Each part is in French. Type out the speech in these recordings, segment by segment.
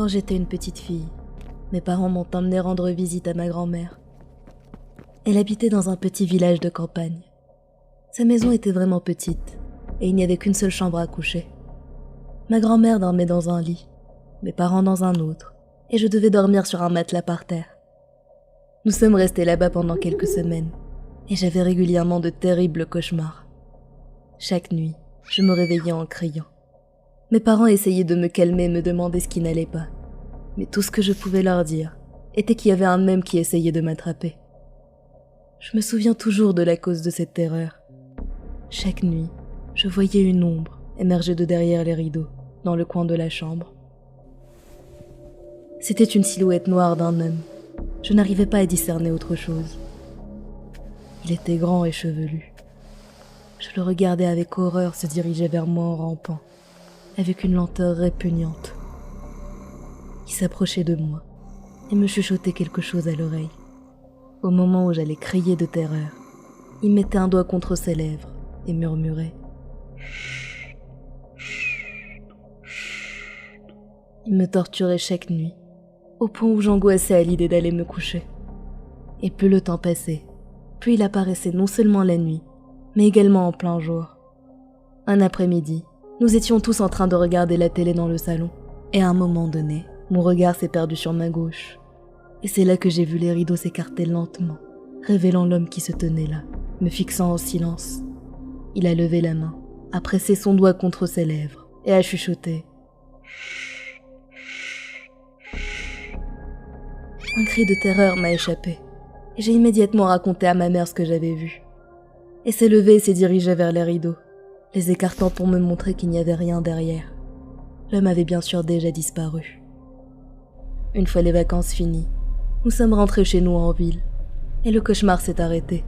Quand j'étais une petite fille, mes parents m'ont emmené rendre visite à ma grand-mère. Elle habitait dans un petit village de campagne. Sa maison était vraiment petite, et il n'y avait qu'une seule chambre à coucher. Ma grand-mère dormait dans un lit, mes parents dans un autre, et je devais dormir sur un matelas par terre. Nous sommes restés là-bas pendant quelques semaines, et j'avais régulièrement de terribles cauchemars. Chaque nuit, je me réveillais en criant. Mes parents essayaient de me calmer et me demandaient ce qui n'allait pas, mais tout ce que je pouvais leur dire était qu'il y avait un homme qui essayait de m'attraper. Je me souviens toujours de la cause de cette terreur. Chaque nuit, je voyais une ombre émerger de derrière les rideaux, dans le coin de la chambre. C'était une silhouette noire d'un homme. Je n'arrivais pas à discerner autre chose. Il était grand et chevelu. Je le regardais avec horreur se diriger vers moi en rampant, avec une lenteur répugnante. Il s'approchait de moi et me chuchotait quelque chose à l'oreille. Au moment où j'allais crier de terreur, il mettait un doigt contre ses lèvres et murmurait. Il me torturait chaque nuit, au point où j'angoissais à l'idée d'aller me coucher. Et plus le temps passait, plus il apparaissait non seulement la nuit, mais également en plein jour. Un après-midi, nous étions tous en train de regarder la télé dans le salon, et à un moment donné, mon regard s'est perdu sur ma gauche. Et c'est là que j'ai vu les rideaux s'écarter lentement, révélant l'homme qui se tenait là, me fixant en silence. Il a levé la main, a pressé son doigt contre ses lèvres, et a chuchoté. Un cri de terreur m'a échappé, et j'ai immédiatement raconté à ma mère ce que j'avais vu. Elle s'est levée et s'est dirigée vers les rideaux, les écartant pour me montrer qu'il n'y avait rien derrière. L'homme avait bien sûr déjà disparu. Une fois les vacances finies, nous sommes rentrés chez nous en ville, et le cauchemar s'est arrêté.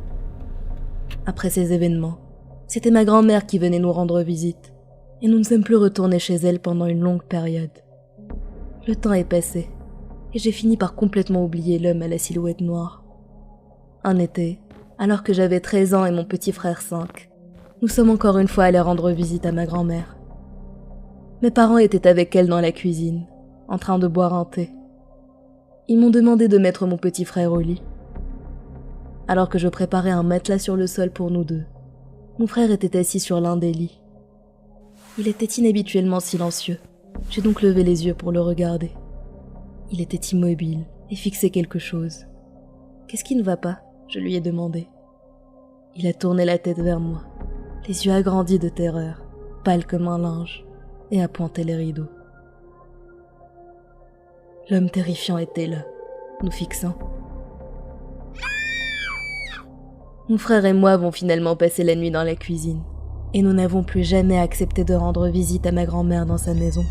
Après ces événements, c'était ma grand-mère qui venait nous rendre visite, et nous ne sommes plus retournés chez elle pendant une longue période. Le temps est passé, et j'ai fini par complètement oublier l'homme à la silhouette noire. Un été, alors que j'avais 13 ans et mon petit frère 5, nous sommes encore une fois allés rendre visite à ma grand-mère. Mes parents étaient avec elle dans la cuisine, en train de boire un thé. Ils m'ont demandé de mettre mon petit frère au lit. Alors que je préparais un matelas sur le sol pour nous deux, mon frère était assis sur l'un des lits. Il était inhabituellement silencieux, j'ai donc levé les yeux pour le regarder. Il était immobile et fixait quelque chose. « Qu'est-ce qui ne va pas ?» je lui ai demandé. Il a tourné la tête vers moi, les yeux agrandis de terreur, pâle comme un linge, et a pointé les rideaux. L'homme terrifiant était là, nous fixant. Mon frère et moi avons finalement passé la nuit dans la cuisine, et nous n'avons plus jamais accepté de rendre visite à ma grand-mère dans sa maison.